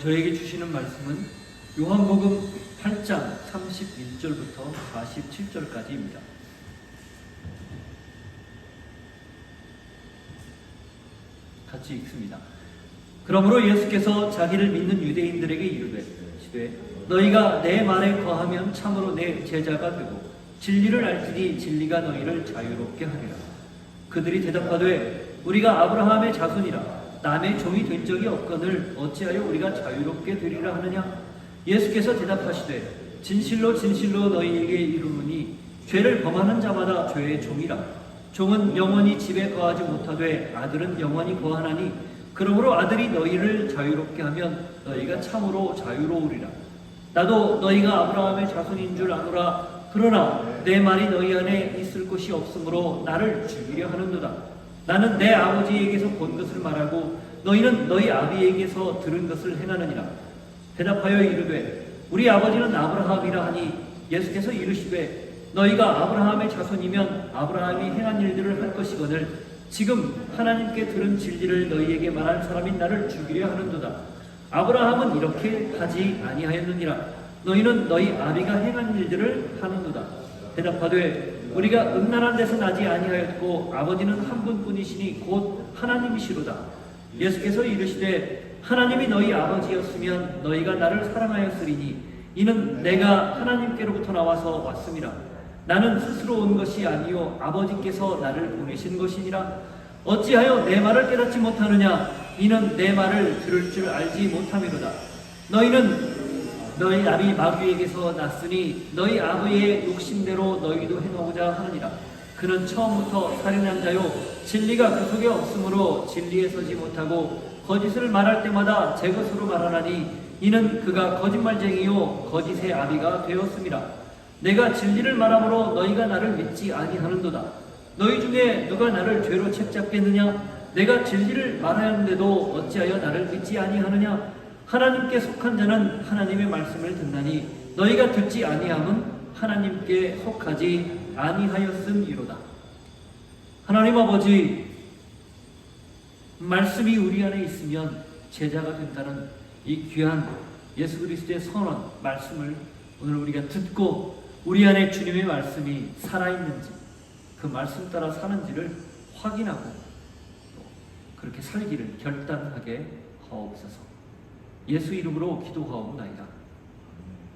저에게 주시는 말씀은 요한복음 8장 31절부터 47절까지입니다. 같이 읽습니다. 그러므로 예수께서 자기를 믿는 유대인들에게 이르시되 너희가 내 말에 거하면 참으로 내 제자가 되고 진리를 알지니 진리가 너희를 자유롭게 하리라. 그들이 대답하되 우리가 아브라함의 자손이라 남의 종이 된 적이 없거늘 어찌하여 우리가 자유롭게 되리라 하느냐. 예수께서 대답하시되 진실로 진실로 너희에게 이르노니 죄를 범하는 자마다 죄의 종이라. 종은 영원히 집에 거하지 못하되 아들은 영원히 거하나니 그러므로 아들이 너희를 자유롭게 하면 너희가 참으로 자유로우리라. 나도 너희가 아브라함의 자손인 줄 아노라. 그러나 내 말이 너희 안에 있을 곳이 없으므로 나를 죽이려 하는도다. 나는 내 아버지에게서 본 것을 말하고 너희는 너희 아비에게서 들은 것을 행하느니라. 대답하여 이르되 우리 아버지는 아브라함이라 하니 예수께서 이르시되 너희가 아브라함의 자손이면 아브라함이 행한 일들을 할 것이거늘 지금 하나님께 들은 진리를 너희에게 말한 사람인 나를 죽이려 하는도다. 아브라함은 이렇게 하지 아니하였느니라. 너희는 너희 아비가 행한 일들을 하는도다. 대답하되 우리가 음란한 데서 나지 아니하였고 아버지는 한 분뿐이시니 곧 하나님이시로다. 예수께서 이르시되 하나님이 너희 아버지였으면 너희가 나를 사랑하였으리니 이는 내가 하나님께로부터 나와서 왔음이라. 나는 스스로 온 것이 아니요 아버지께서 나를 보내신 것이니라. 어찌하여 내 말을 깨닫지 못하느냐. 이는 내 말을 들을 줄 알지 못함이로다. 너희는 너희 아비 마귀에게서 났으니 너희 아버지의 욕심대로 너희도 행하고자 하느니라. 그는 처음부터 살인한 자요 진리가 그 속에 없으므로 진리에 서지 못하고 거짓을 말할 때마다 제 것으로 말하나니 이는 그가 거짓말쟁이요 거짓의 아비가 되었음이라. 내가 진리를 말함으로 너희가 나를 믿지 아니하는도다. 너희 중에 누가 나를 죄로 책잡겠느냐. 내가 진리를 말하였는데도 어찌하여 나를 믿지 아니하느냐. 하나님께 속한 자는 하나님의 말씀을 듣나니 너희가 듣지 아니함은 하나님께 속하지 아니하였음이로다. 하나님 아버지, 말씀이 우리 안에 있으면 제자가 된다는 이 귀한 예수 그리스도의 선언 말씀을 오늘 우리가 듣고 우리 안에 주님의 말씀이 살아있는지 그 말씀 따라 사는지를 확인하고 그렇게 살기를 결단하게 하옵소서. 예수 이름으로 기도하옵나이다.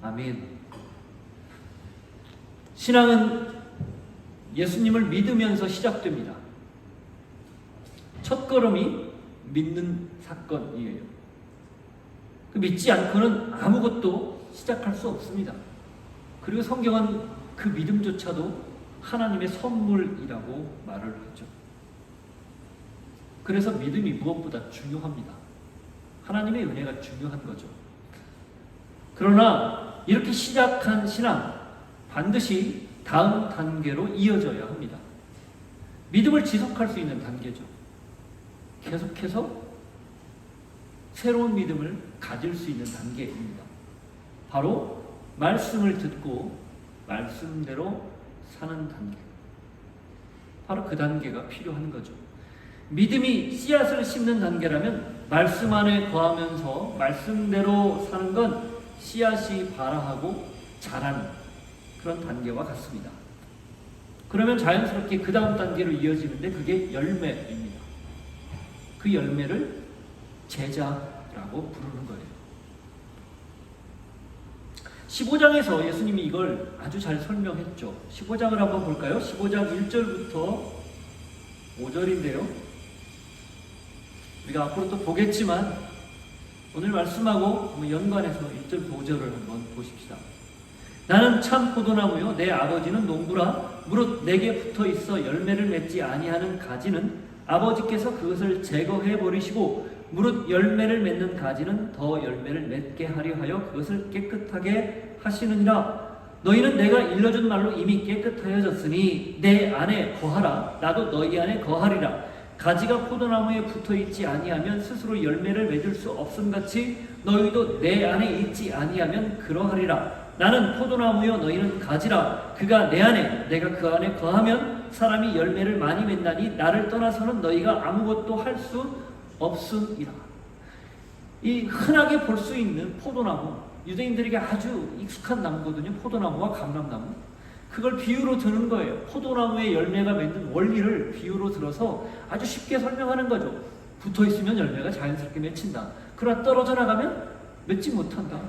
아멘. 신앙은 예수님을 믿으면서 시작됩니다. 첫 걸음이 믿는 사건이에요. 그 믿지 않고는 아무것도 시작할 수 없습니다. 그리고 성경은 그 믿음조차도 하나님의 선물이라고 말을 하죠. 그래서 믿음이 무엇보다 중요합니다. 하나님의 은혜가 중요한 거죠. 그러나 이렇게 시작한 신앙 반드시 다음 단계로 이어져야 합니다. 믿음을 지속할 수 있는 단계죠. 계속해서 새로운 믿음을 가질 수 있는 단계입니다. 바로 말씀을 듣고 말씀대로 사는 단계. 바로 그 단계가 필요한 거죠. 믿음이 씨앗을 심는 단계라면 말씀 안에 거하면서 말씀대로 사는 건 씨앗이 발아하고 자라는 그런 단계와 같습니다. 그러면 자연스럽게 그 다음 단계로 이어지는데 그게 열매입니다. 그 열매를 제자라고 부르는 거예요. 15장에서 예수님이 이걸 아주 잘 설명했죠. 15장을 한번 볼까요? 15장 1절부터 5절인데요. 우리가 앞으로 또 보겠지만 오늘 말씀하고 연관해서 1절 5절을 한번 보십시다. 나는 참 포도나무요 내 아버지는 농부라. 무릇 내게 붙어 있어 열매를 맺지 아니하는 가지는 아버지께서 그것을 제거해 버리시고 무릇 열매를 맺는 가지는 더 열매를 맺게 하려 하여 그것을 깨끗하게 하시느니라. 너희는 내가 일러준 말로 이미 깨끗하여졌으니 내 안에 거하라. 나도 너희 안에 거하리라. 가지가 포도나무에 붙어있지 아니하면 스스로 열매를 맺을 수 없음같이 너희도 내 안에 있지 아니하면 그러하리라. 나는 포도나무요 너희는 가지라. 그가 내 안에 내가 그 안에 거하면 사람이 열매를 많이 맺나니 나를 떠나서는 너희가 아무것도 할 수 없음이라. 이 흔하게 볼 수 있는 포도나무, 유대인들에게 아주 익숙한 나무거든요. 포도나무와 감람나무. 그걸 비유로 드는 거예요. 포도나무의 열매가 맺는 원리를 비유로 들어서 아주 쉽게 설명하는 거죠. 붙어 있으면 열매가 자연스럽게 맺힌다. 그러나 떨어져 나가면 맺지 못한다.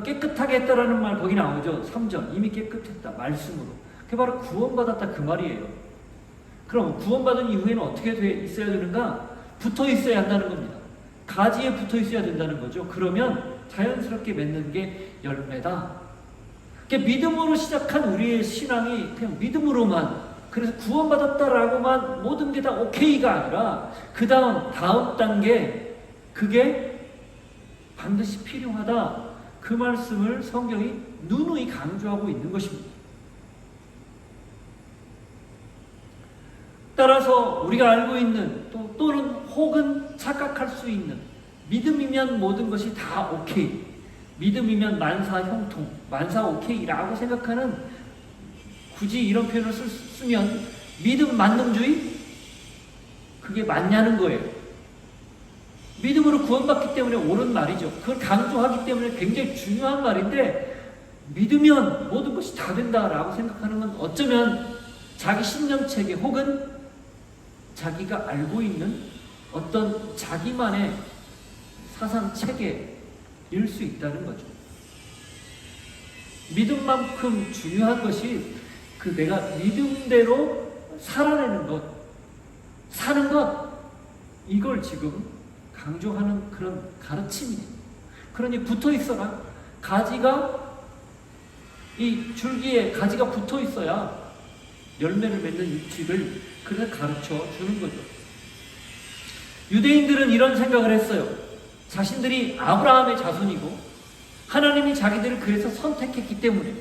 깨끗하게 했다라는 말 거기 나오죠. 3절. 이미 깨끗했다. 말씀으로. 그게 바로 구원받았다 그 말이에요. 그럼 구원받은 이후에는 어떻게 있어야 되는가? 붙어 있어야 한다는 겁니다. 가지에 붙어 있어야 된다는 거죠. 그러면 자연스럽게 맺는 게 열매다. 믿음으로 시작한 우리의 신앙이 그냥 믿음으로만, 그래서 구원받았다라고만 모든 게 다 오케이가 아니라 그 다음 단계, 그게 반드시 필요하다. 그 말씀을 성경이 누누이 강조하고 있는 것입니다. 따라서 우리가 알고 있는 또는 혹은 착각할 수 있는 믿음이면 모든 것이 다 오케이, 믿음이면 만사 형통, 만사 오케이라고 생각하는, 굳이 이런 표현을 쓰면 믿음 만능주의? 그게 맞냐는 거예요. 믿음으로 구원받기 때문에 옳은 말이죠. 그걸 강조하기 때문에 굉장히 중요한 말인데, 믿으면 모든 것이 다 된다라고 생각하는 건 어쩌면 자기 신념체계 혹은 자기가 알고 있는 어떤 자기만의 사상체계일 수 있다는 거죠. 믿음만큼 중요한 것이 내가 믿음대로 살아내는 것, 사는 것, 이걸 지금 강조하는 그런 가르침이에요. 그러니 붙어 있어라. 가지가, 이 줄기에 가지가 붙어 있어야 열매를 맺는 위치를 그래서 가르쳐 주는 거죠. 유대인들은 이런 생각을 했어요. 자신들이 아브라함의 자손이고 하나님이 자기들을 그래서 선택했기 때문에,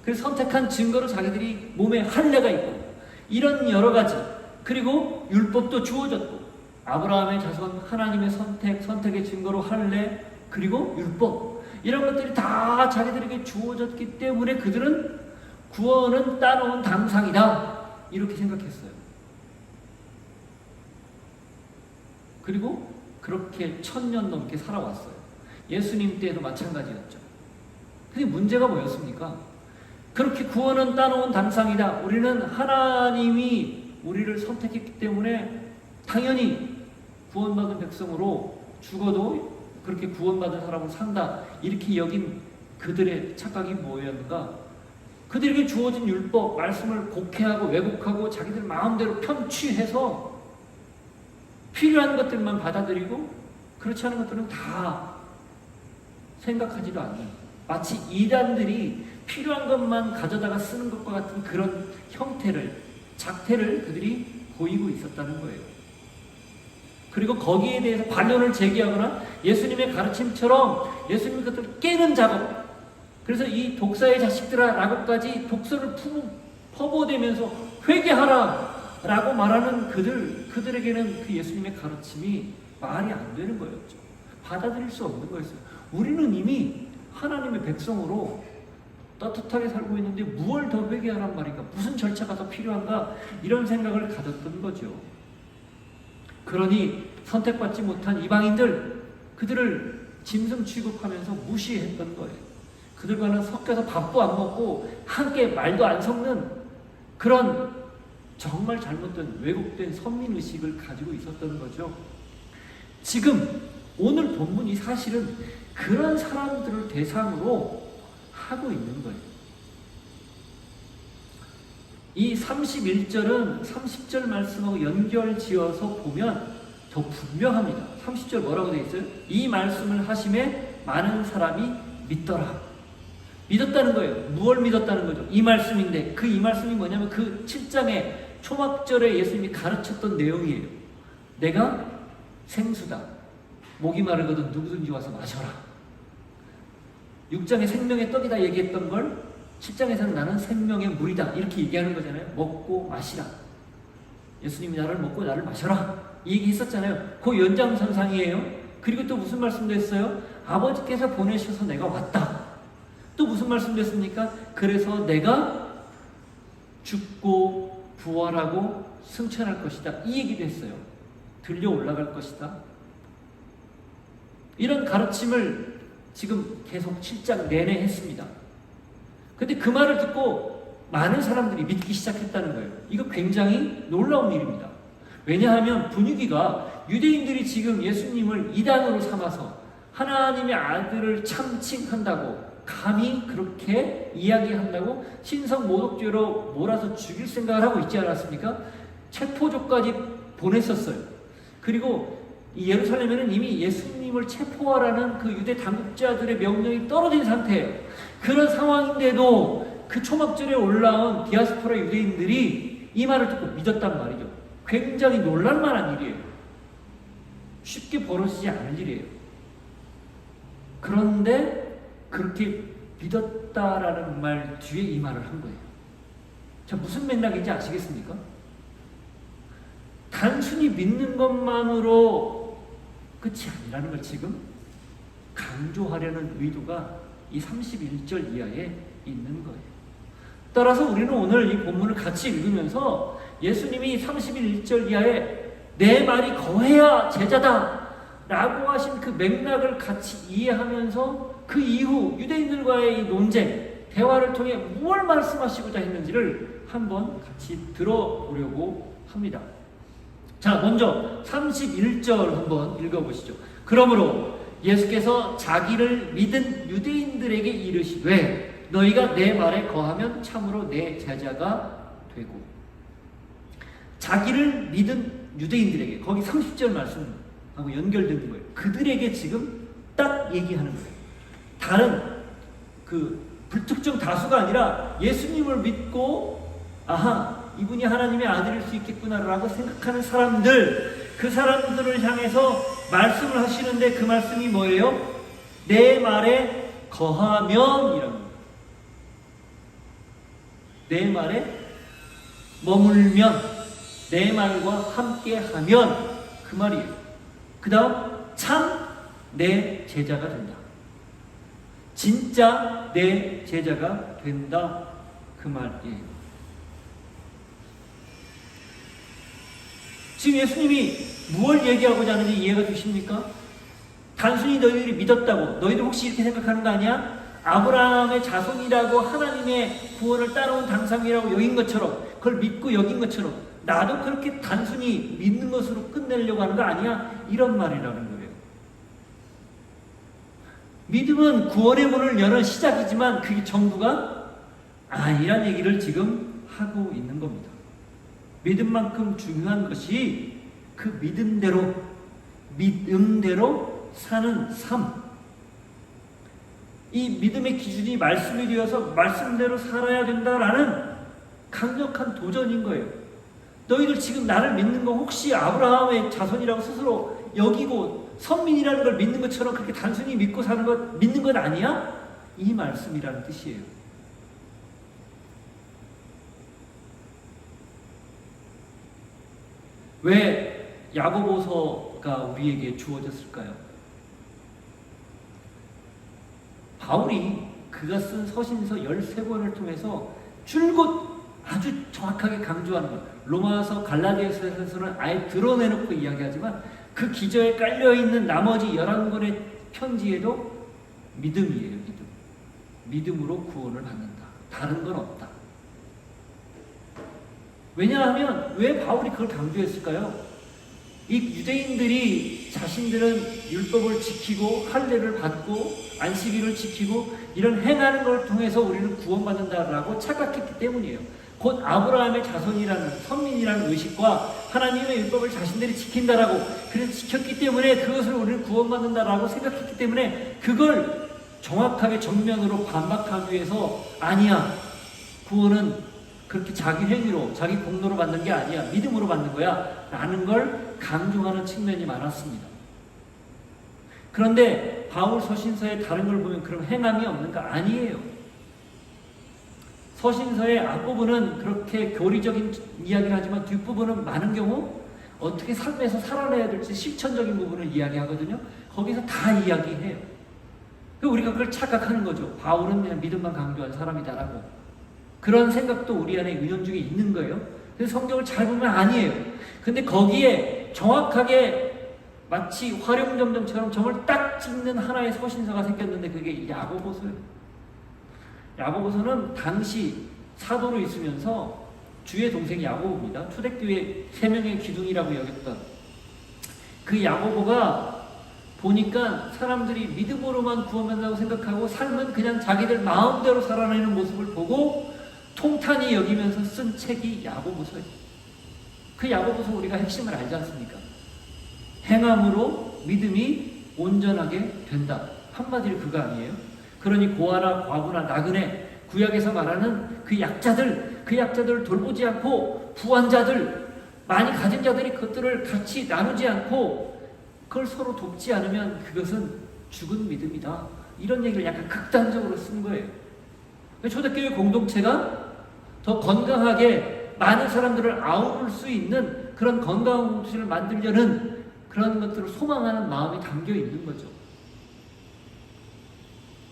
그래서 선택한 증거로 자기들이 몸에 할례가 있고 이런 여러 가지, 그리고 율법도 주어졌고 아브라함의 자손, 하나님의 선택의 증거로 할례, 그리고 율법, 이런 것들이 다 자기들에게 주어졌기 때문에 그들은 구원은 따놓은 당상이다, 이렇게 생각했어요. 그리고 그렇게 1000년 넘게 살아왔어요. 예수님 때도 마찬가지였죠. 근데 문제가 뭐였습니까? 그렇게 구원은 따놓은 당상이다, 우리는 하나님이 우리를 선택했기 때문에 당연히 구원받은 백성으로 죽어도 그렇게 구원받은 사람으로 산다, 이렇게 여긴 그들의 착각이 뭐였는가? 그들에게 주어진 율법, 말씀을 곡해하고 왜곡하고 자기들 마음대로 편취해서 필요한 것들만 받아들이고 그렇지 않은 것들은 다 생각하지도 않는, 마치 이단들이 필요한 것만 가져다가 쓰는 것과 같은 그런 형태를, 작태를 그들이 보이고 있었다는 거예요. 그리고 거기에 대해서 반론을 제기하거나 예수님의 가르침처럼 예수님이 그것들을 깨는 작업, 그래서 이 독사의 자식들아 라고까지 독설을 퍼부어대면서 회개하라 라고 말하는 그들에게는 그 예수님의 가르침이 말이 안 되는 거였죠. 받아들일 수 없는 거였어요. 우리는 이미 하나님의 백성으로 떳떳하게 살고 있는데 무얼 더 회개하란 말인가, 무슨 절차가 더 필요한가, 이런 생각을 가졌던 거죠. 그러니 선택받지 못한 이방인들, 그들을 짐승 취급하면서 무시했던 거예요. 그들과는 섞여서 밥도 안 먹고 함께 말도 안 섞는 그런 정말 잘못된 왜곡된 선민의식을 가지고 있었던 거죠. 지금 오늘 본문이 사실은 그런 사람들을 대상으로 하고 있는 거예요. 이 31절은 30절 말씀하고 연결 지어서 보면 더 분명합니다. 30절 뭐라고 되어 있어요? 이 말씀을 하심에 많은 사람이 믿더라. 믿었다는 거예요. 무엇을 믿었다는 거죠? 이 말씀인데, 그 이 말씀이 뭐냐면 그 7장에 초막절에 예수님이 가르쳤던 내용이에요. 내가 생수다. 목이 마르거든 누구든지 와서 마셔라. 6장에 생명의 떡이다 얘기했던 걸 7장에서는 나는 생명의 물이다 이렇게 얘기하는 거잖아요. 먹고 마시라. 예수님이 나를 먹고 나를 마셔라, 이 얘기 했었잖아요. 그 연장선상이에요. 그리고 또 무슨 말씀도 했어요? 아버지께서 보내셔서 내가 왔다. 또 무슨 말씀도 했습니까? 그래서 내가 죽고 부활하고 승천할 것이다, 이 얘기도 했어요. 들려 올라갈 것이다. 이런 가르침을 지금 계속 7장 내내 했습니다. 근데 그 말을 듣고 많은 사람들이 믿기 시작했다는 거예요. 이거 굉장히 놀라운 일입니다. 왜냐하면 분위기가 유대인들이 지금 예수님을 이단으로 삼아서 하나님의 아들을 참칭한다고, 감히 그렇게 이야기한다고 신성 모독죄로 몰아서 죽일 생각을 하고 있지 않았습니까? 체포조까지 보냈었어요. 그리고 이 예루살렘에는 이미 예수님을 체포하라는 그 유대 당국자들의 명령이 떨어진 상태예요. 그런 상황인데도 그 초막절에 올라온 디아스포라 유대인들이 이 말을 듣고 믿었단 말이죠. 굉장히 놀랄만한 일이에요. 쉽게 벌어지지 않을 일이에요. 그런데 그렇게 믿었다라는 말 뒤에 이 말을 한 거예요. 자, 무슨 맥락인지 아시겠습니까? 단순히 믿는 것만으로 끝이 아니라는 걸 지금 강조하려는 의도가 이 31절 이하에 있는 거예요. 따라서 우리는 오늘 이 본문을 같이 읽으면서 예수님이 31절 이하에 내 말이 거해야 제자다 라고 하신 그 맥락을 같이 이해하면서 그 이후 유대인들과의 이 논쟁, 대화를 통해 무엇을 말씀하시고자 했는지를 한번 같이 들어보려고 합니다. 자, 먼저 31절 한번 읽어보시죠. 그러므로 예수께서 자기를 믿은 유대인들에게 이르시되 너희가 내 말에 거하면 참으로 내 제자가 되고. 자기를 믿은 유대인들에게, 거기 30절 말씀하고 연결되는 거예요. 그들에게 지금 딱 얘기하는 거예요. 다른 그 불특정 다수가 아니라 예수님을 믿고 아하, 이분이 하나님의 아들일 수 있겠구나라고 생각하는 사람들, 그 사람들을 향해서 말씀을 하시는데 그 말씀이 뭐예요? 내 말에 거하면 이라는 거예요. 내 말에 머물면, 내 말과 함께하면 그 말이에요. 그 다음 참 내 제자가 된다. 진짜 내 제자가 된다. 그 말이에요. 지금 예수님이 무엇을 얘기하고자 하는지 이해가 되십니까? 단순히 너희들이 믿었다고, 너희들 혹시 이렇게 생각하는 거 아니야? 아브라함의 자손이라고 하나님의 구원을 따라온 당상이라고 여긴 것처럼, 그걸 믿고 여긴 것처럼 나도 그렇게 단순히 믿는 것으로 끝내려고 하는 거 아니야? 이런 말이라는 거예요. 믿음은 구원의 문을 여는 시작이지만 그게 전부가 아니란 얘기를 지금 하고 있는 겁니다. 믿음만큼 중요한 것이 그 믿음대로 사는 삶. 이 믿음의 기준이 말씀이 되어서 말씀대로 살아야 된다라는 강력한 도전인 거예요. 너희들 지금 나를 믿는 거 혹시 아브라함의 자손이라고 스스로 여기고 선민이라는 걸 믿는 것처럼 그렇게 단순히 믿고 사는 것, 믿는 것 아니야? 이 말씀이라는 뜻이에요. 왜 야고보서가 우리에게 주어졌을까요? 바울이 그가 쓴 서신서 13권을 통해서 줄곧 아주 정확하게 강조하는 것. 로마서 갈라디아서에서는 아예 드러내놓고 이야기하지만 그 기저에 깔려있는 나머지 11권의 편지에도 믿음이에요. 믿음으로 구원을 받는다. 다른 건 없다. 왜냐하면 왜 바울이 그걸 강조했을까요? 이 유대인들이 자신들은 율법을 지키고 할례를 받고 안식일을 지키고 이런 행하는 걸 통해서 우리는 구원받는다라고 착각했기 때문이에요. 곧 아브라함의 자손이라는 선민이라는 의식과 하나님의 율법을 자신들이 지킨다라고, 그래서 지켰기 때문에 그것을 우리는 구원받는다라고 생각했기 때문에 그걸 정확하게 정면으로 반박하기 위해서 아니야, 구원은 그렇게 자기 행위로 자기 공로로 받는 게 아니야, 믿음으로 받는 거야 라는 걸 강조하는 측면이 많았습니다. 그런데 바울 서신서에 다른 걸 보면 그럼 행함이 없는가? 아니에요. 서신서의 앞부분은 그렇게 교리적인 이야기를 하지만 뒷부분은 많은 경우 어떻게 삶에서 살아내야 될지 실천적인 부분을 이야기하거든요. 거기서 다 이야기해요. 우리가 그걸 착각하는 거죠. 바울은 그냥 믿음만 강조한 사람이다라고. 그런 생각도 우리 안에 은연중에 있는 거예요. 그래서 성경을 잘 보면 아니에요. 근데 거기에 정확하게 마치 화룡점정처럼 점을 딱 찍는 하나의 서신서가 생겼는데 그게 야고보서예요. 야고보서는 당시 사도로 있으면서 주의 동생 야고보입니다. 초대교회 3명의 기둥이라고 여겼던 그 야고보가 보니까 사람들이 믿음으로만 구원한다고 생각하고 삶은 그냥 자기들 마음대로 살아내는 모습을 보고 통탄히 여기면서 쓴 책이 야고보서예요. 그 야고보서 우리가 핵심을 알지 않습니까? 행함으로 믿음이 온전하게 된다. 한마디로 그거 아니에요? 그러니 고아나 과부나 나그네, 구약에서 말하는 그 약자들을 돌보지 않고 부한자들, 많이 가진 자들이 그것들을 같이 나누지 않고 그걸 서로 돕지 않으면 그것은 죽은 믿음이다. 이런 얘기를 약간 극단적으로 쓴 거예요. 초대교회 공동체가 더 건강하게 많은 사람들을 아우를 수 있는 그런 건강한 공동체를 만들려는 그런 것들을 소망하는 마음이 담겨 있는 거죠.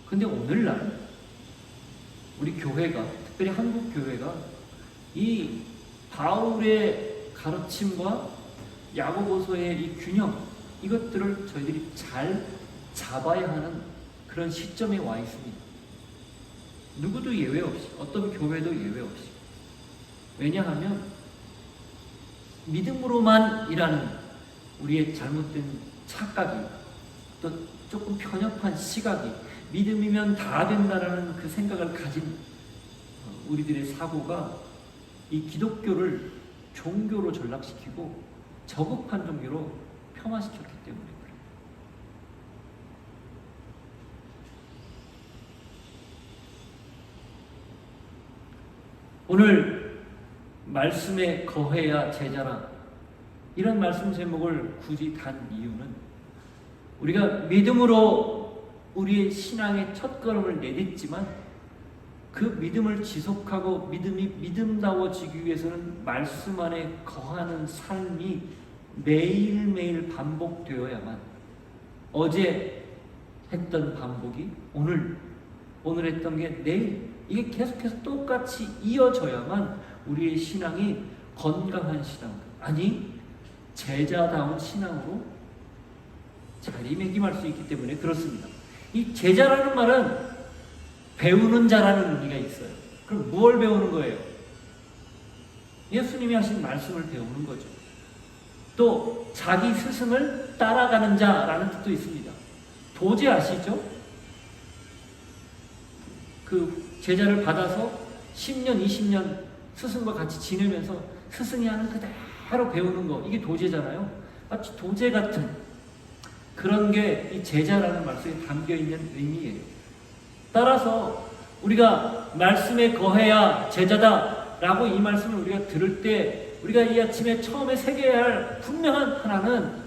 근데 오늘날 우리 교회가, 특별히 한국 교회가 이 바울의 가르침과 야고보서의 이 균형, 이것들을 저희들이 잘 잡아야 하는 그런 시점에 와 있습니다. 누구도 예외 없이, 어떤 교회도 예외 없이. 왜냐하면 믿음으로만 일하는 우리의 잘못된 착각이, 또 조금 편협한 시각이, 믿음이면 다 된다라는 그 생각을 가진 우리들의 사고가 이 기독교를 종교로 전락시키고 저급한 종교로 폄하시켰기 때문에 그래요. 오늘 말씀에 거해야 제자라, 이런 말씀 제목을 굳이 단 이유는 우리가 믿음으로 우리의 신앙의 첫걸음을 내딛지만 그 믿음을 지속하고 믿음이 믿음다워지기 위해서는 말씀 안에 거하는 삶이 매일매일 반복되어야만, 어제 했던 반복이 오늘 했던 게 내일, 이게 계속해서 똑같이 이어져야만 우리의 신앙이 건강한 신앙, 아니 제자다운 신앙으로 자리매김할 수 있기 때문에 그렇습니다. 이 제자라는 말은 배우는 자라는 의미가 있어요. 그럼 무엇을 배우는 거예요? 예수님이 하신 말씀을 배우는 거죠. 또 자기 스승을 따라가는 자라는 뜻도 있습니다. 도제 아시죠? 그 제자를 받아서 10년, 20년 스승과 같이 지내면서 스승이 하는 그대로 배우는 거, 이게 도제잖아요. 마치 도제 같은 그런 게 이 제자라는 말씀에 담겨있는 의미예요. 따라서 우리가 말씀에 거해야 제자다 라고 이 말씀을 우리가 들을 때 우리가 이 아침에 처음에 새겨야 할 분명한 하나는,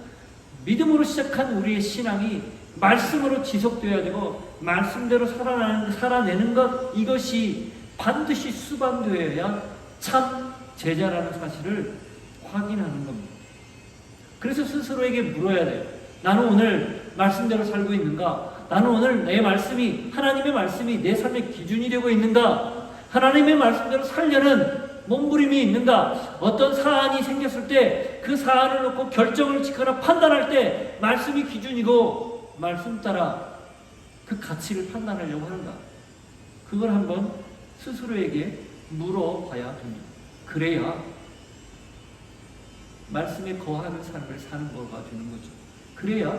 믿음으로 시작한 우리의 신앙이 말씀으로 지속되어야 되고 말씀대로 살아내는 것, 이것이 반드시 수반되어야 참 제자라는 사실을 확인하는 겁니다. 그래서 스스로에게 물어야 돼요. 나는 오늘 말씀대로 살고 있는가? 나는 오늘 내 말씀이, 하나님의 말씀이 내 삶의 기준이 되고 있는가? 하나님의 말씀대로 살려는 몸부림이 있는가? 어떤 사안이 생겼을 때 그 사안을 놓고 결정을 짓거나 판단할 때 말씀이 기준이고 말씀 따라 그 가치를 판단하려고 하는가? 그걸 한번 스스로에게 물어봐야 됩니다. 그래야 말씀에 거하는 삶을 사는 거가 되는 거죠. 그래야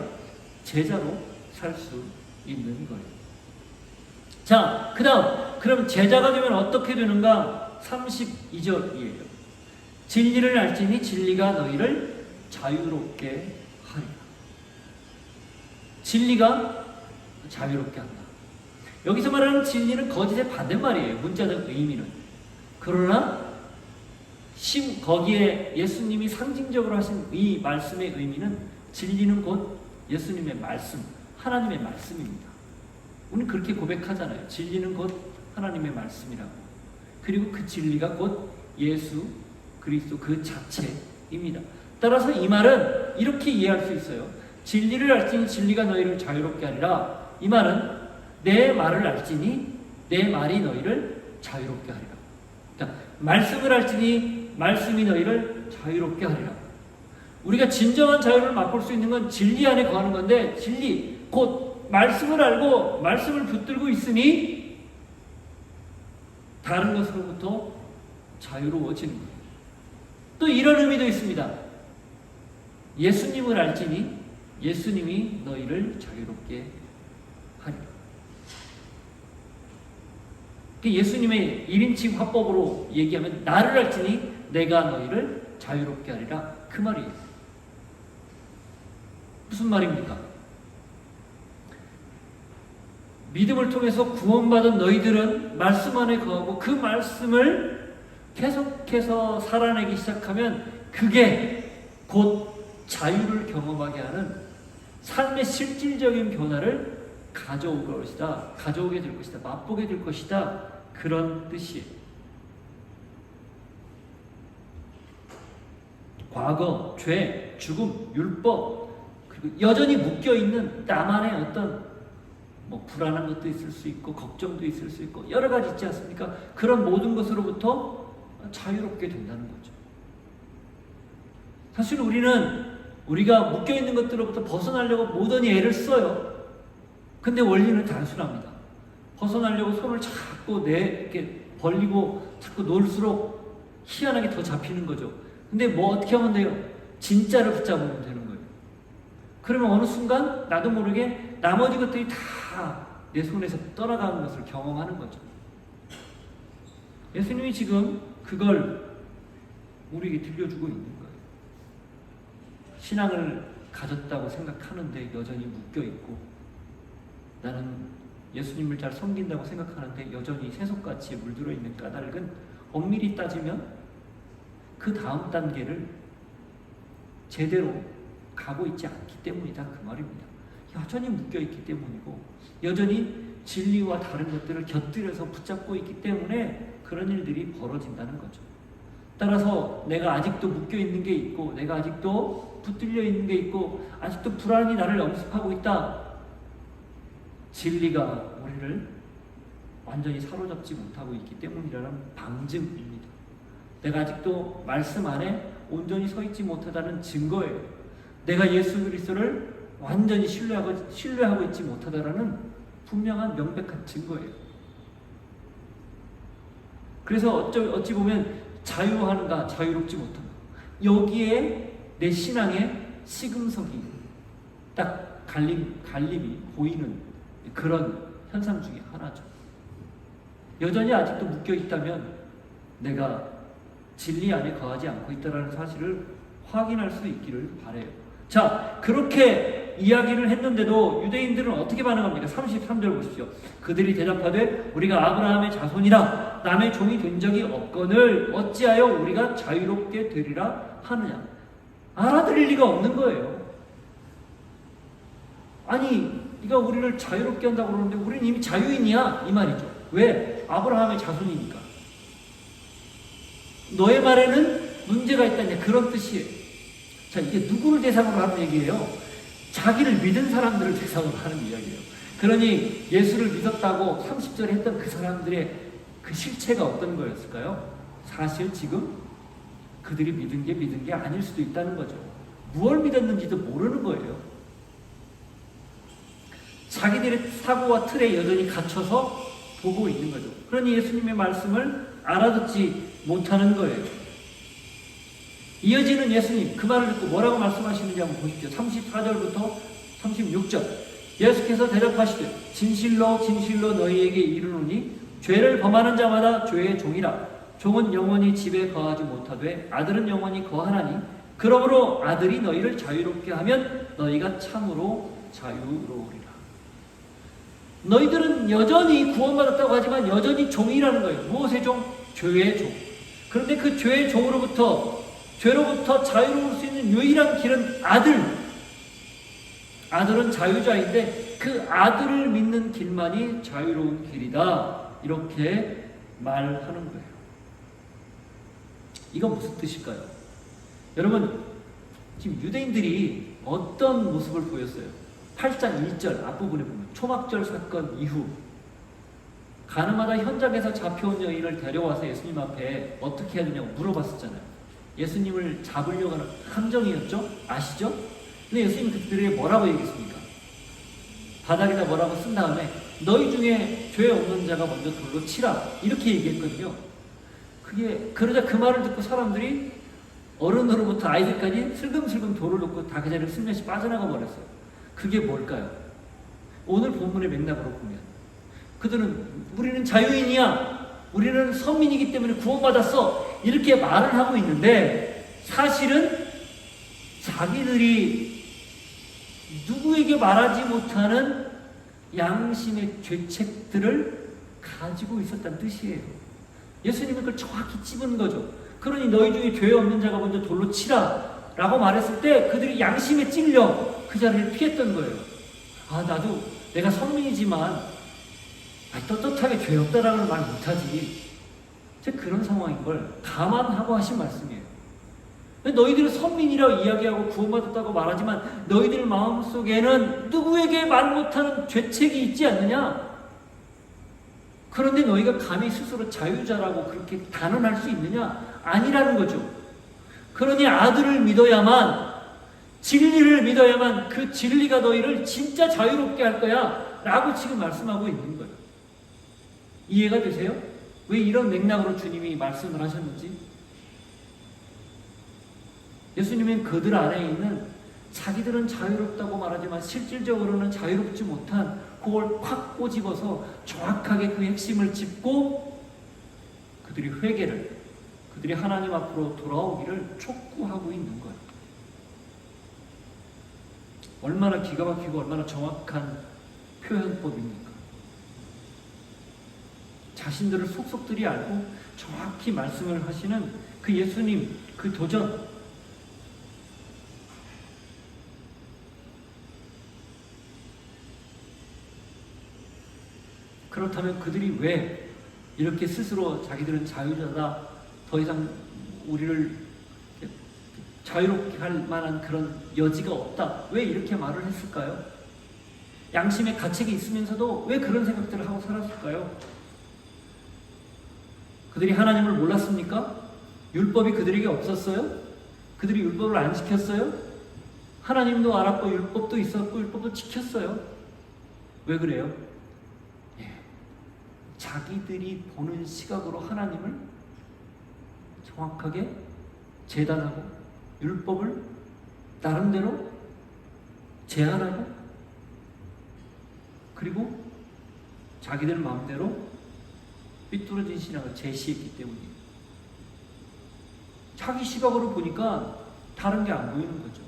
제자로 살 수 있는 거예요. 자, 그 다음, 그럼 제자가 되면 어떻게 되는가? 32절이에요. 진리를 알지니 진리가 너희를 자유롭게 하리라. 진리가 자유롭게 한다. 여기서 말하는 진리는 거짓의 반대말이에요. 문자적 의미는. 그러나 거기에 예수님이 상징적으로 하신 이 말씀의 의미는, 진리는 곧 예수님의 말씀, 하나님의 말씀입니다. 우리는 그렇게 고백하잖아요. 진리는 곧 하나님의 말씀이라고. 그리고 그 진리가 곧 예수 그리스도 그 자체입니다. 따라서 이 말은 이렇게 이해할 수 있어요. 진리를 알지니 진리가 너희를 자유롭게 하리라. 이 말은 내 말을 알지니 내 말이 너희를 자유롭게 하리라. 그러니까 말씀을 알지니 말씀이 너희를 자유롭게 하리라. 우리가 진정한 자유를 맛볼 수 있는 건 진리 안에 거하는 건데, 진리, 곧 말씀을 알고 말씀을 붙들고 있으니 다른 것으로부터 자유로워지는 거예요. 또 이런 의미도 있습니다. 예수님을 알지니 예수님이 너희를 자유롭게 하리라. 예수님의 1인칭 화법으로 얘기하면 나를 알지니 내가 너희를 자유롭게 하리라, 그 말이에요. 무슨 말입니까? 믿음을 통해서 구원받은 너희들은 말씀 안에 거하고 그 말씀을 계속해서 살아내기 시작하면 그게 곧 자유를 경험하게 하는 삶의 실질적인 변화를 가져오게 될 것이다, 맛보게 될 것이다, 그런 뜻이에요. 과거, 죄, 죽음, 율법, 그리고 여전히 묶여있는 나만의 어떤 불안한 것도 있을 수 있고 걱정도 있을 수 있고 여러 가지 있지 않습니까? 그런 모든 것으로부터 자유롭게 된다는 거죠. 사실 우리가 묶여있는 것들로부터 벗어나려고 모든 애를 써요. 근데 원리는 단순합니다. 벗어나려고 손을 자꾸 이렇게 벌리고 자꾸 놓을수록 희한하게 더 잡히는 거죠. 근데 어떻게 하면 돼요? 진짜를 붙잡으면 되는 거예요. 그러면 어느 순간 나도 모르게 나머지 것들이 다 내 손에서 떠나가는 것을 경험하는 거죠. 예수님이 지금 그걸 우리에게 들려주고 있는 거예요. 신앙을 가졌다고 생각하는데 여전히 묶여있고, 나는 예수님을 잘 섬긴다고 생각하는데 여전히 새속같이 물들어 있는 까닭은 엄밀히 따지면 그 다음 단계를 제대로 가고 있지 않기 때문이다, 그 말입니다. 여전히 묶여있기 때문이고 여전히 진리와 다른 것들을 곁들여서 붙잡고 있기 때문에 그런 일들이 벌어진다는 거죠. 따라서 내가 아직도 묶여있는 게 있고, 내가 아직도 붙들려 있는 게 있고, 아직도 불안이 나를 엄습하고 있다. 진리가 우리를 완전히 사로잡지 못하고 있기 때문이라는 방증입니다. 내가 아직도 말씀 안에 온전히 서 있지 못하다는 증거예요. 내가 예수 그리스도를 완전히 신뢰하고 있지 못하다라는 분명한 명백한 증거예요. 그래서 어찌 보면 자유하는가, 자유롭지 못한가, 여기에 내 신앙의 시금석이 딱 갈림이 보이는 그런 현상 중에 하나죠. 여전히 아직도 묶여있다면 내가 진리 안에 거하지 않고 있다는 사실을 확인할 수 있기를 바라요. 자, 그렇게 이야기를 했는데도 유대인들은 어떻게 반응합니까? 33절 보십시오. 그들이 대답하되 우리가 아브라함의 자손이라 남의 종이 된 적이 없거늘 어찌하여 우리가 자유롭게 되리라 하느냐. 알아들을 리가 없는 거예요. 아니, 네가 우리를 자유롭게 한다고 그러는데 우리는 이미 자유인이야, 이 말이죠. 왜? 아브라함의 자손이니까. 너의 말에는 문제가 있다냐, 그런 뜻이에요. 자, 이게 누구를 대상으로 하는 얘기예요? 자기를 믿은 사람들을 대상으로 하는 이야기예요. 그러니 예수를 믿었다고 30절에 했던 그 사람들의 그 실체가 어떤 거였을까요? 사실 지금 그들이 믿은 게 아닐 수도 있다는 거죠. 무엇을 믿었는지도 모르는 거예요. 자기들의 사고와 틀에 여전히 갇혀서 보고 있는 거죠. 그러니 예수님의 말씀을 알아듣지 못하는 거예요. 이어지는 예수님, 그 말을 듣고 뭐라고 말씀하시는지 한번 보십시오. 34절부터 36절. 예수께서 대답하시되 진실로 진실로 너희에게 이르노니 죄를 범하는 자마다 죄의 종이라. 종은 영원히 집에 거하지 못하되 아들은 영원히 거하나니 그러므로 아들이 너희를 자유롭게 하면 너희가 참으로 자유로우리라. 너희들은 여전히 구원받았다고 하지만 여전히 종이라는 거예요. 무엇의 종? 죄의 종. 그런데 그 죄의 죄로부터 자유로울 수 있는 유일한 길은 아들은 자유자인데 그 아들을 믿는 길만이 자유로운 길이다. 이렇게 말하는 거예요. 이건 무슨 뜻일까요? 여러분, 지금 유대인들이 어떤 모습을 보였어요? 8장 1절 앞부분에 보면 초막절 사건 이후 가늠하다 현장에서 잡혀온 여인을 데려와서 예수님 앞에 어떻게 해야 되냐고 물어봤었잖아요. 예수님을 잡으려고 하는 함정이었죠? 아시죠? 근데 예수님이 그들에게 뭐라고 얘기했습니까? 바닥에다 뭐라고 쓴 다음에 너희 중에 죄 없는 자가 먼저 돌로 치라 이렇게 얘기했거든요. 그러자 그 말을 듣고 사람들이 어른으로부터 아이들까지 슬금슬금 돌을 놓고 다 그 자리를 슬며시 빠져나가 버렸어요. 그게 뭘까요? 오늘 본문의 맥락으로 보면 그들은 우리는 자유인이야, 우리는 선민이기 때문에 구원받았어 이렇게 말을 하고 있는데 사실은 자기들이 누구에게 말하지 못하는 양심의 죄책들을 가지고 있었다는 뜻이에요. 예수님은 그걸 정확히 찝은 거죠. 그러니 너희 중에 죄 없는 자가 먼저 돌로 치라 라고 말했을 때 그들이 양심에 찔려 그 자리를 피했던 거예요. 나도 내가 선민이지만 떳떳하게 죄 없다라는 말 못하지. 그런 상황인 걸 감안하고 하신 말씀이에요. 너희들은 선민이라고 이야기하고 구원받았다고 말하지만 너희들 마음속에는 누구에게 말 못하는 죄책이 있지 않느냐? 그런데 너희가 감히 스스로 자유자라고 그렇게 단언할 수 있느냐? 아니라는 거죠. 그러니 아들을 믿어야만, 진리를 믿어야만 그 진리가 너희를 진짜 자유롭게 할 거야 라고 지금 말씀하고 있는 거예요. 이해가 되세요? 왜 이런 맥락으로 주님이 말씀을 하셨는지? 예수님은 그들 안에 있는 자기들은 자유롭다고 말하지만 실질적으로는 자유롭지 못한 그걸 확 꼬집어서 정확하게 그 핵심을 짚고 그들이 회개를, 그들이 하나님 앞으로 돌아오기를 촉구하고 있는 거예요. 얼마나 기가 막히고 얼마나 정확한 표현법입니까? 자신들을 속속들이 알고 정확히 말씀을 하시는 그 예수님, 그 도전, 그렇다면 그들이 왜 이렇게 스스로 자기들은 자유자다, 더 이상 우리를 자유롭게 할 만한 그런 여지가 없다, 왜 이렇게 말을 했을까요? 양심의 가책이 있으면서도 왜 그런 생각들을 하고 살았을까요? 그들이 하나님을 몰랐습니까? 율법이 그들에게 없었어요? 그들이 율법을 안 지켰어요? 하나님도 알았고 율법도 있었고 율법도 지켰어요. 왜 그래요? 자기들이 보는 시각으로 하나님을 정확하게 재단하고 율법을 나름대로 제한하고 그리고 자기들 마음대로 삐뚤어진 신앙을 제시했기 때문이에요. 자기 시각으로 보니까 다른 게 안 보이는 거죠.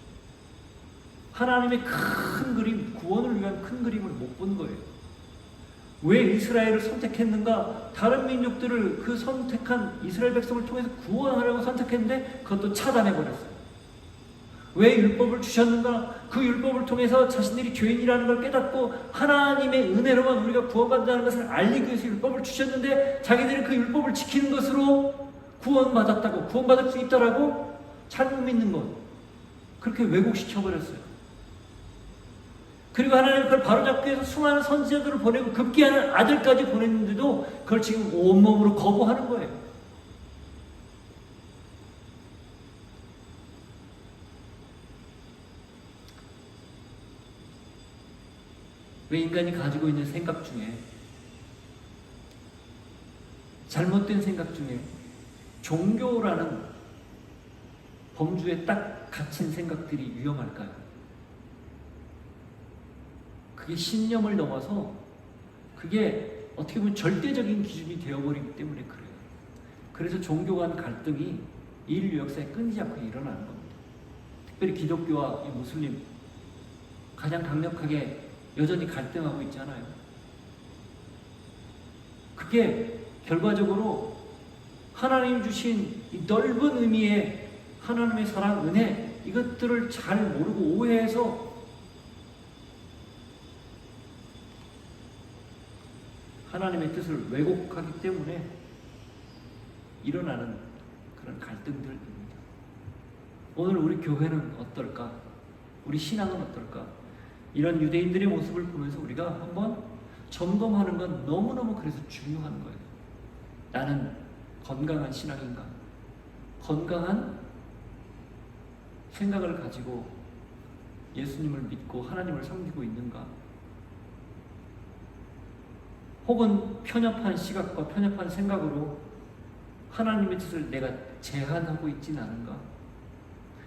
하나님의 큰 그림, 구원을 위한 큰 그림을 못 본 거예요. 왜 이스라엘을 선택했는가? 다른 민족들을 그 선택한 이스라엘 백성을 통해서 구원하려고 선택했는데 그것도 차단해버렸어요. 왜 율법을 주셨는가? 그 율법을 통해서 자신들이 죄인이라는 걸 깨닫고 하나님의 은혜로만 우리가 구원받는다는 것을 알리기 위해서 율법을 주셨는데 자기들이 그 율법을 지키는 것으로 구원받았다고, 구원받을 수 있다라고 잘못 믿는 것, 그렇게 왜곡시켜버렸어요. 그리고 하나님 그걸 바로잡기 위해서 수많은 선지자들을 보내고 급기야는 아들까지 보냈는데도 그걸 지금 온몸으로 거부하는 거예요. 왜 인간이 가지고 있는 생각 중에, 잘못된 생각 중에 종교라는 범주에 딱 갇힌 생각들이 위험할까요? 그게 신념을 넘어서 그게 어떻게 보면 절대적인 기준이 되어버리기 때문에 그래요. 그래서 종교 간 갈등이 인류 역사에 끊이지 않고 일어나는 겁니다. 특별히 기독교와 이 무슬림 가장 강력하게 여전히 갈등하고 있잖아요. 그게 결과적으로 하나님 주신 이 넓은 의미의 하나님의 사랑, 은혜, 이것들을 잘 모르고 오해해서 하나님의 뜻을 왜곡하기 때문에 일어나는 그런 갈등들입니다. 오늘 우리 교회는 어떨까? 우리 신앙은 어떨까? 이런 유대인들의 모습을 보면서 우리가 한번 점검하는 건 너무너무 그래서 중요한 거예요. 나는 건강한 신앙인가? 건강한 생각을 가지고 예수님을 믿고 하나님을 섬기고 있는가? 혹은 편협한 시각과 편협한 생각으로 하나님의 뜻을 내가 제한하고 있진 않은가?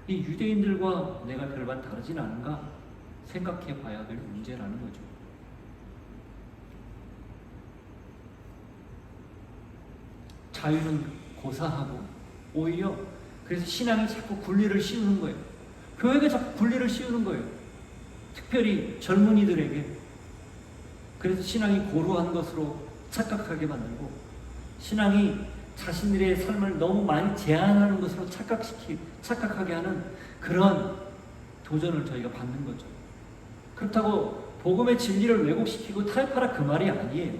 이 유대인들과 내가 별반 다르진 않은가? 생각해 봐야 될 문제라는 거죠. 자유는 고사하고 오히려 그래서 신앙이 자꾸 분리를 씌우는 거예요. 교회가 자꾸 분리를 씌우는 거예요. 특별히 젊은이들에게. 그래서 신앙이 고루한 것으로 착각하게 만들고 신앙이 자신들의 삶을 너무 많이 제한하는 것으로 착각하게 하는 그런 도전을 저희가 받는 거죠. 그렇다고 복음의 진리를 왜곡시키고 타협하라 그 말이 아니에요.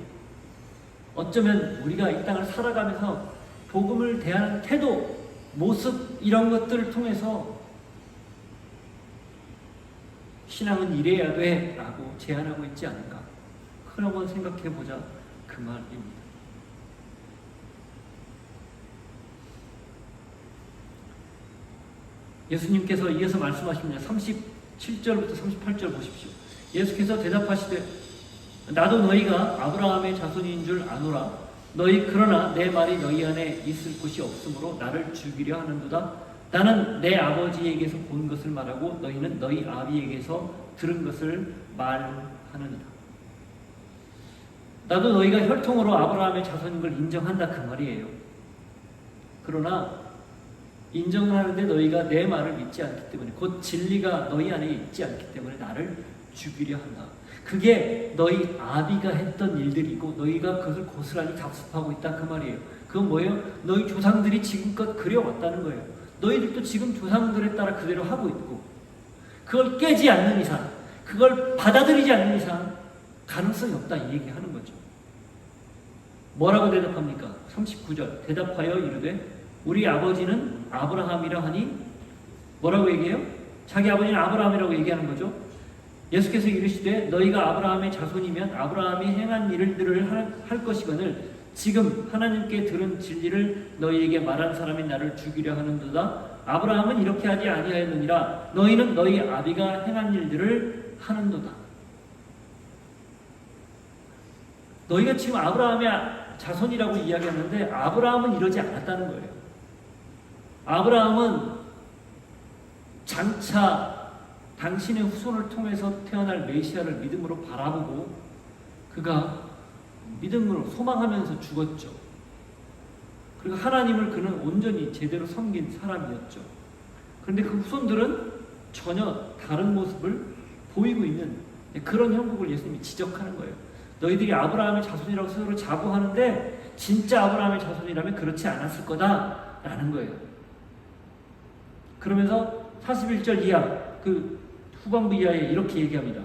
어쩌면 우리가 이 땅을 살아가면서 복음을 대하는 태도, 모습 이런 것들을 통해서 신앙은 이래야 돼 라고 제안하고 있지 않은가. 그런 건 생각해보자 그 말입니다. 예수님께서 이어서 말씀하십니다. 37절부터 38절 보십시오. 예수께서 대답하시되 나도 너희가 아브라함의 자손인 줄 아노라. 너희 그러나 내 말이 너희 안에 있을 곳이 없으므로 나를 죽이려 하는도다. 나는 내 아버지에게서 본 것을 말하고 너희는 너희 아비에게서 들은 것을 말하느니라. 나도 너희가 혈통으로 아브라함의 자손인 걸 인정한다 그 말이에요. 그러나 인정하는데 너희가 내 말을 믿지 않기 때문에 곧 진리가 너희 안에 있지 않기 때문에 나를 죽이려 한다. 그게 너희 아비가 했던 일들이고 너희가 그것을 고스란히 답습하고 있다 그 말이에요. 그건 뭐예요? 너희 조상들이 지금껏 그려왔다는 거예요. 너희들도 지금 조상들에 따라 그대로 하고 있고 그걸 깨지 않는 이상, 그걸 받아들이지 않는 이상 가능성이 없다 이 얘기하는 거죠. 뭐라고 대답합니까? 39절 대답하여 이르되 우리 아버지는 아브라함이라 하니 뭐라고 얘기해요? 자기 아버지는 아브라함이라고 얘기하는 거죠. 예수께서 이르시되 너희가 아브라함의 자손이면 아브라함이 행한 일들을 할 것이거늘 지금 하나님께 들은 진리를 너희에게 말한 사람이 나를 죽이려 하는도다. 아브라함은 이렇게 하지 아니하였느니라. 너희는 너희 아비가 행한 일들을 하는도다. 너희가 지금 아브라함의 자손이라고 이야기하는데 아브라함은 이러지 않았다는 거예요. 아브라함은 장차 당신의 후손을 통해서 태어날 메시아를 믿음으로 바라보고 그가 믿음으로 소망하면서 죽었죠. 그리고 하나님을 그는 온전히 제대로 섬긴 사람이었죠. 그런데 그 후손들은 전혀 다른 모습을 보이고 있는 그런 형국을 예수님이 지적하는 거예요. 너희들이 아브라함의 자손이라고 스스로 자부하는데 진짜 아브라함의 자손이라면 그렇지 않았을 거다라는 거예요. 그러면서 41절 이하 그 후반부 이하에 이렇게 얘기합니다.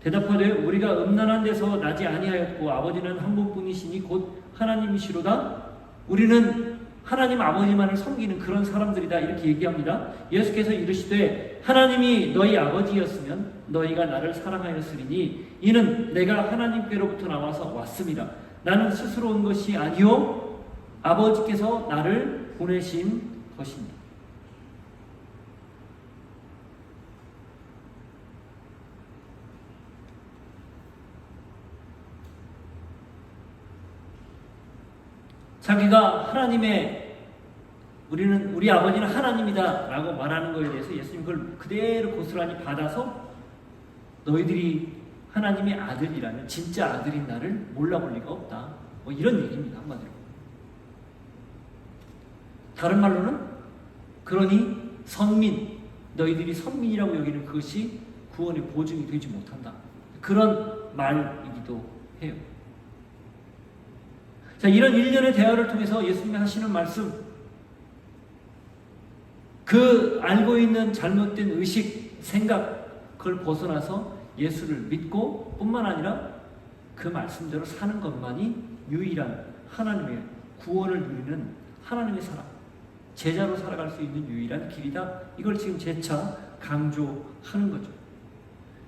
대답하되 우리가 음란한 데서 나지 아니하였고 아버지는 한 분뿐이시니 곧 하나님이시로다. 우리는 하나님 아버지만을 섬기는 그런 사람들이다 이렇게 얘기합니다. 예수께서 이르시되 하나님이 너희 아버지였으면 너희가 나를 사랑하였으리니 이는 내가 하나님께로부터 나와서 왔습니다. 나는 스스로 온 것이 아니요 아버지께서 나를 보내신 것입니다. 자기가 우리 아버지는 하나님이다 라고 말하는 것에 대해서 예수님 그걸 그대로 고스란히 받아서 너희들이 하나님의 아들이라면 진짜 아들인 나를 몰라볼 리가 없다. 뭐 이런 얘기입니다. 한마디로. 다른 말로는 그러니 너희들이 선민이라고 여기는 그것이 구원의 보증이 되지 못한다. 그런 말이기도 해요. 자, 이런 일련의 대화를 통해서 예수님이 하시는 말씀, 그 알고 있는 잘못된 의식, 생각, 그걸 벗어나서 예수를 믿고 뿐만 아니라 그 말씀대로 사는 것만이 유일한 하나님의 구원을 누리는 하나님의 사람, 제자로 살아갈 수 있는 유일한 길이다. 이걸 지금 재차 강조하는 거죠.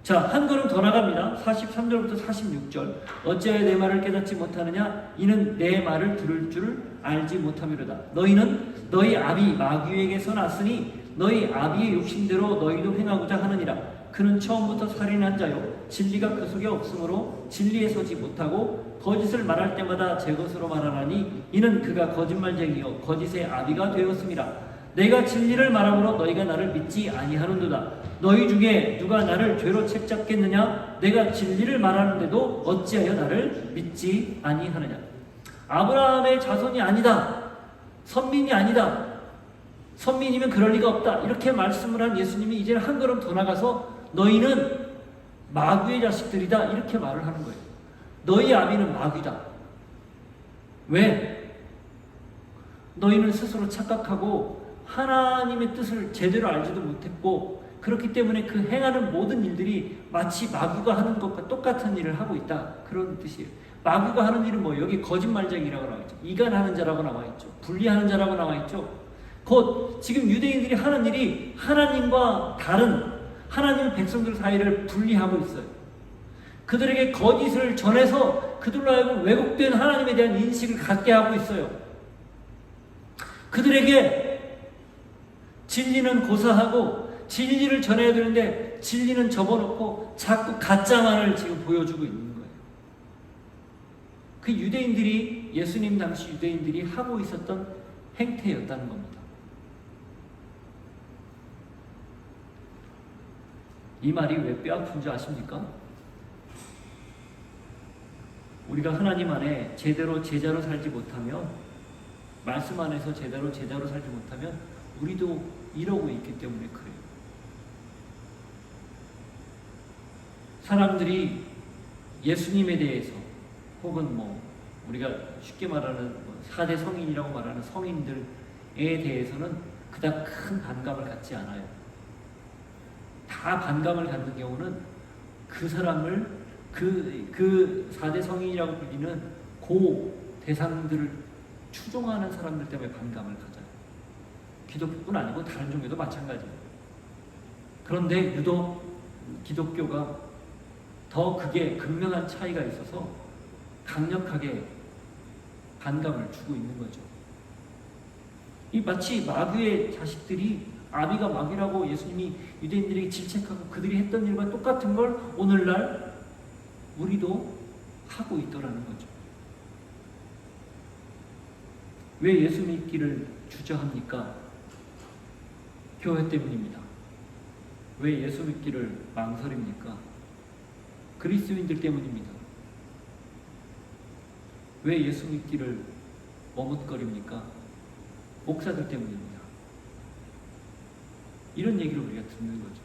자, 한 걸음 더 나갑니다. 43절부터 46절. 어찌하여 내 말을 깨닫지 못하느냐? 이는 내 말을 들을 줄 알지 못함이로다. 너희는 너희 아비 마귀에게서 났으니 너희 아비의 욕심대로 너희도 행하고자 하느니라. 그는 처음부터 살인한 자요 진리가 그 속에 없으므로 진리에 서지 못하고 거짓을 말할 때마다 제 것으로 말하나니 이는 그가 거짓말쟁이요 거짓의 아비가 되었음이라. 내가 진리를 말함으로 너희가 나를 믿지 아니하는도다. 너희 중에 누가 나를 죄로 책잡겠느냐? 내가 진리를 말하는데도 어찌하여 나를 믿지 아니하느냐? 아브라함의 자손이 아니다. 선민이 아니다. 선민이면 그럴 리가 없다. 이렇게 말씀을 한 예수님이 이제 한 걸음 더 나가서 너희는 마귀의 자식들이다. 이렇게 말을 하는 거예요. 너희 아비는 마귀다. 왜? 너희는 스스로 착각하고 하나님의 뜻을 제대로 알지도 못했고 그렇기 때문에 그 행하는 모든 일들이 마치 마귀가 하는 것과 똑같은 일을 하고 있다. 그런 뜻이에요. 마귀가 하는 일은 뭐 여기 거짓말쟁이라고 나와 있죠. 이간하는 자라고 나와 있죠. 분리하는 자라고 나와 있죠. 곧 지금 유대인들이 하는 일이 하나님과 다른 하나님의 백성들 사이를 분리하고 있어요. 그들에게 거짓을 전해서 그들로 하여금 왜곡된 하나님에 대한 인식을 갖게 하고 있어요. 그들에게 진리는 고사하고 진리를 전해야 되는데 진리는 접어놓고 자꾸 가짜만을 지금 보여주고 있는 거예요. 그 유대인들이 예수님 당시 유대인들이 하고 있었던 행태였다는 겁니다. 이 말이 왜 뼈아픈 줄 아십니까? 우리가 하나님 안에 제대로 제자로 살지 못하면 말씀 안에서 제대로 제자로 살지 못하면 우리도 이러고 있기 때문에 그래요. 사람들이 예수님에 대해서 혹은 뭐 우리가 쉽게 말하는 4대 성인이라고 말하는 성인들에 대해서는 그닥 큰 반감을 갖지 않아요. 다 반감을 갖는 경우는 그 사람을 그 4대 성인이라고 불리는 고 대상들을 추종하는 사람들 때문에 반감을 가져요. 기독교뿐 아니고 다른 종교도 마찬가지예요. 그런데 유독 기독교가 더 그게 극명한 차이가 있어서 강력하게 반감을 주고 있는 거죠. 이 마치 마귀의 자식들이 아비가 마귀라고 예수님이 유대인들에게 질책하고 그들이 했던 일과 똑같은 걸 오늘날 우리도 하고 있더라는 거죠. 왜 예수 믿기를 주저합니까? 교회 때문입니다. 왜 예수 믿기를 망설입니까? 그리스도인들 때문입니다. 왜 예수 믿기를 머뭇거립니까? 목사들 때문입니다. 이런 얘기를 우리가 듣는 거죠.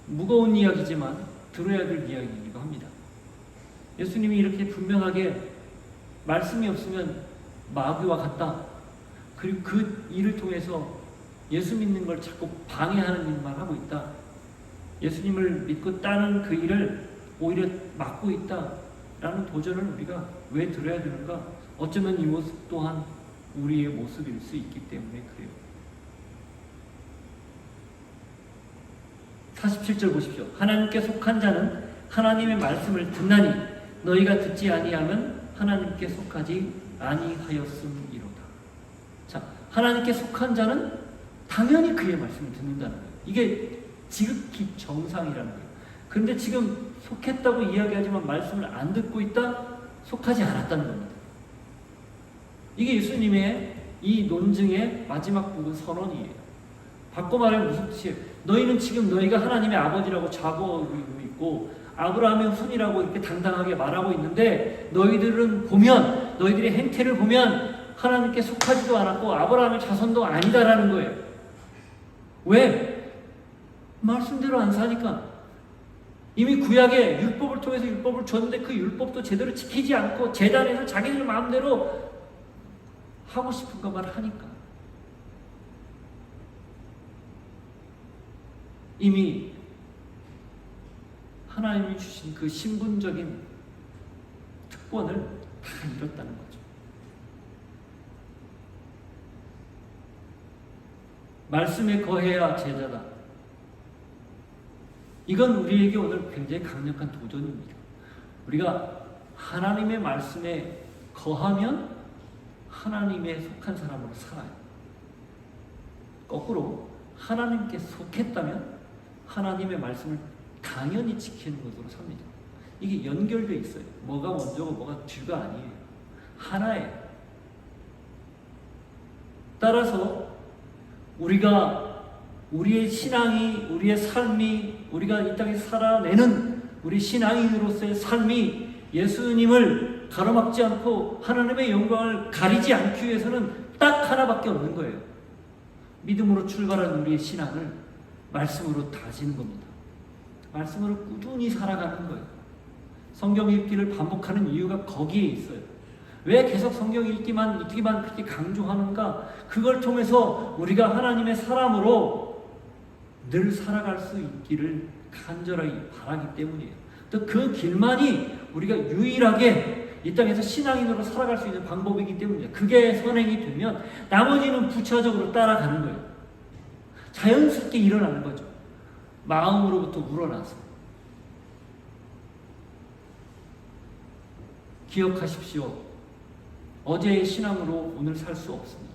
무거운 이야기지만 들어야 될 이야기이기도 합니다. 예수님이 이렇게 분명하게 말씀이 없으면 마귀와 같다. 그리고 그 일을 통해서 예수 믿는 걸 자꾸 방해하는 일만 하고 있다. 예수님을 믿고 따는 그 일을 오히려 막고 있다라는 도전을 우리가 왜 들어야 되는가? 어쩌면 이 모습 또한 우리의 모습일 수 있기 때문에 그래요. 47절 보십시오. 하나님께 속한 자는 하나님의 말씀을 듣나니 너희가 듣지 아니하면 하나님께 속하지 아니하였음이로다. 자, 하나님께 속한 자는 당연히 그의 말씀을 듣는다는 거예요. 이게 지극히 정상이라는 거예요. 그런데 지금 속했다고 이야기하지만 말씀을 안 듣고 있다? 속하지 않았다는 겁니다. 이게 예수님의 이 논증의 마지막 부분 선언이에요. 바꿔 말하면 무슨 뜻이에요? 너희는 지금 너희가 하나님의 아버지라고 자부하고 있고 아브라함의 후손이라고 이렇게 당당하게 말하고 있는데 너희들은 보면 너희들의 행태를 보면 하나님께 속하지도 않았고 아브라함의 자손도 아니다라는 거예요. 왜? 말씀대로 안 사니까. 이미 구약에 율법을 통해서 율법을 줬는데 그 율법도 제대로 지키지 않고 제단에서 자기들 마음대로 하고 싶은 것만 하니까. 이미 하나님이 주신 그 신분적인 특권을 다 잃었다는 거죠. 말씀에 거해야 제자다. 이건 우리에게 오늘 굉장히 강력한 도전입니다. 우리가 하나님의 말씀에 거하면 하나님에 속한 사람으로 살아요. 거꾸로 하나님께 속했다면 하나님의 말씀을 당연히 지키는 것으로 삽니다. 이게 연결되어 있어요. 뭐가 먼저고 뭐가 뒤가 아니에요. 하나예요. 따라서 우리가 우리의 신앙이, 우리의 삶이, 우리가 이 땅에 살아내는 우리 신앙인으로서의 삶이 예수님을 가로막지 않고 하나님의 영광을 가리지 않기 위해서는 딱 하나밖에 없는 거예요. 믿음으로 출발한 우리의 신앙을 말씀으로 다지는 겁니다. 말씀으로 꾸준히 살아가는 거예요. 성경 읽기를 반복하는 이유가 거기에 있어요. 왜 계속 성경 읽기만 그렇게 강조하는가? 그걸 통해서 우리가 하나님의 사람으로 늘 살아갈 수 있기를 간절하게 바라기 때문이에요. 또 그 길만이 우리가 유일하게 이 땅에서 신앙인으로 살아갈 수 있는 방법이기 때문이에요. 그게 선행이 되면 나머지는 부차적으로 따라가는 거예요. 자연스럽게 일어나는 거죠. 마음으로부터 우러나서. 기억하십시오. 어제의 신앙으로 오늘 살 수 없습니다.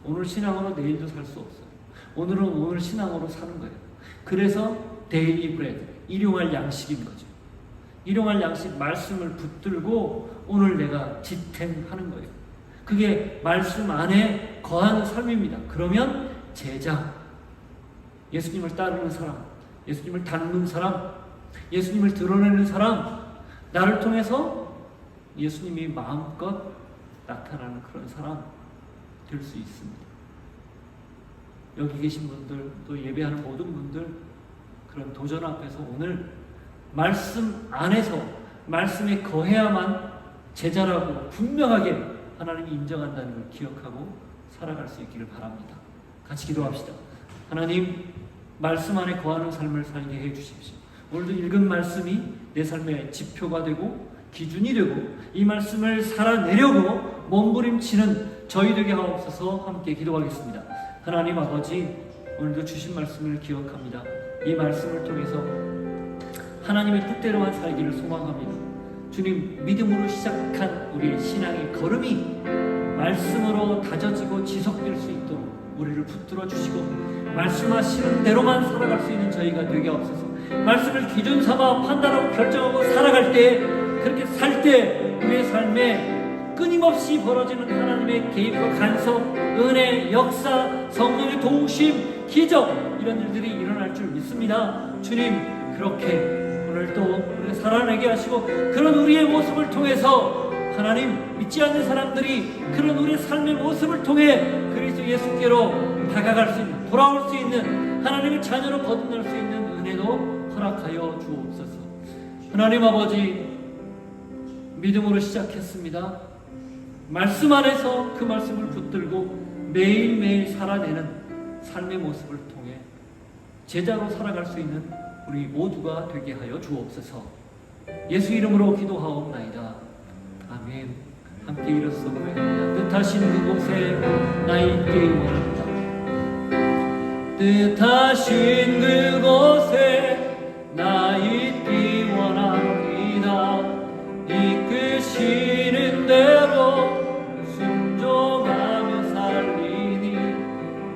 오늘 신앙으로 내일도 살 수 없어요. 오늘은 오늘 신앙으로 사는 거예요. 그래서 데일리 브레드, 일용할 양식인 거죠. 일용할 양식, 말씀을 붙들고 오늘 내가 지탱하는 거예요. 그게 말씀 안에 거하는 삶입니다. 그러면 제자, 예수님을 따르는 사람, 예수님을 닮는 사람, 예수님을 드러내는 사람, 나를 통해서 예수님이 마음껏 나타나는 그런 사람 될 수 있습니다. 여기 계신 분들, 또 예배하는 모든 분들, 그런 도전 앞에서 오늘 말씀 안에서 말씀에 거해야만 제자라고 분명하게 하나님이 인정한다는 걸 기억하고 살아갈 수 있기를 바랍니다. 같이 기도합시다. 하나님, 말씀 안에 거하는 삶을 살게 해 주십시오. 오늘도 읽은 말씀이 내 삶의 지표가 되고 기준이 되고 이 말씀을 살아내려고 몸부림치는 저희 되게 하옵소서. 함께 기도하겠습니다. 하나님 아버지, 오늘도 주신 말씀을 기억합니다. 이 말씀을 통해서 하나님의 뜻대로만 살기를 소망합니다. 주님, 믿음으로 시작한 우리의 신앙의 걸음이 말씀으로 다져지고 지속될 수 있도록 우리를 붙들어 주시고 말씀하시는 대로만 살아갈 수 있는 저희가 되게 하옵소서. 말씀을 기준 삼아 판단하고 결정하고 살아갈 때, 그렇게 살 때 우리의 삶에 끊임없이 벌어지는 하나님의 개입과 간섭, 은혜, 역사, 성령의 도우심, 기적, 이런 일들이 일어날 줄 믿습니다. 주님, 그렇게 오늘 또 우리가 살아내게 하시고 그런 우리의 모습을 통해서 하나님, 믿지 않는 사람들이 그런 우리의 삶의 모습을 통해 그리스도 예수께로 다가갈 수 있는, 돌아올 수 있는, 하나님의 자녀로 거듭날 수 있는 은혜도 허락하여 주옵소서. 하나님 아버지, 믿음으로 시작했습니다. 말씀 안에서 그 말씀을 붙들고 매일매일 살아내는 삶의 모습을 통해 제자로 살아갈 수 있는 우리 모두가 되게 하여 주옵소서. 예수 이름으로 기도하옵나이다. 아멘. 함께 일어서 고백합니다. 뜻하신 그곳에 나 있기 원합니다. 뜻하신 그곳에 나 있기 원합니다. 이끄시는 대로 순종하며 살리니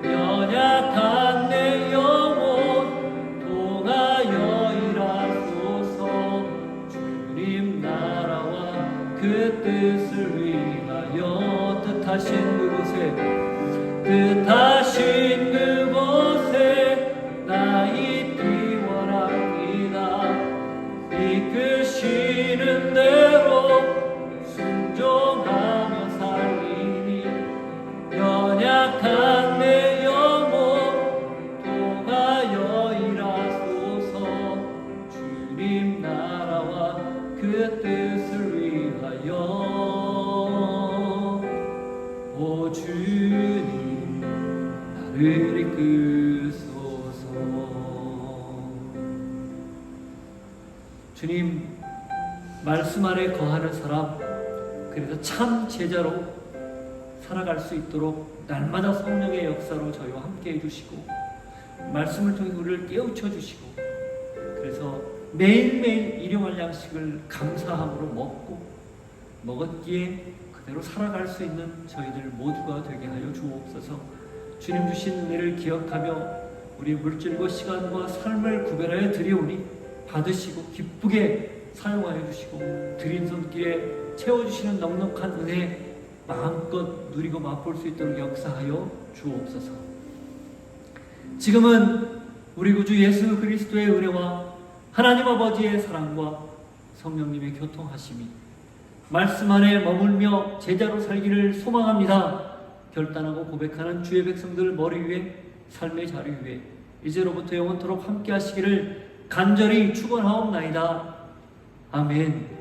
연약한 내 영혼 통하여 일하소서. 주님 나라와 그 뜻을 위하여 뜻하신 그곳에 나 있기 원합니다. 이끄시는 대로 순종하며 살리니 연약한 내 영혼 통하여 일하소서. 주님 나라와 그 뜻을 위하여. 오 주님, 나를 이끄소서. 주님, 말씀 안에 거하는 사람, 그래서 참 제자로 살아갈 수 있도록 날마다 성령의 역사로 저희와 함께 해주시고 말씀을 통해 우리를 깨우쳐 주시고, 그래서 매일매일 일용할 양식을 감사함으로 먹고 먹었기에 그대로 살아갈 수 있는 저희들 모두가 되게 하여 주옵소서. 주님 주신 은혜를 기억하며 우리 물질과 시간과 삶을 구별하여 드리오니 받으시고 기쁘게 사용하여 주시고 드린 손길에 채워주시는 넉넉한 은혜 마음껏 누리고 맛볼 수 있도록 역사하여 주옵소서. 지금은 우리 구주 예수 그리스도의 은혜와 하나님 아버지의 사랑과 성령님의 교통하심이 말씀 안에 머물며 제자로 살기를 소망합니다. 결단하고 고백하는 주의 백성들 머리 위에 삶의 자리 위에 이제로부터 영원토록 함께 하시기를 간절히 축원하옵나이다. 아멘.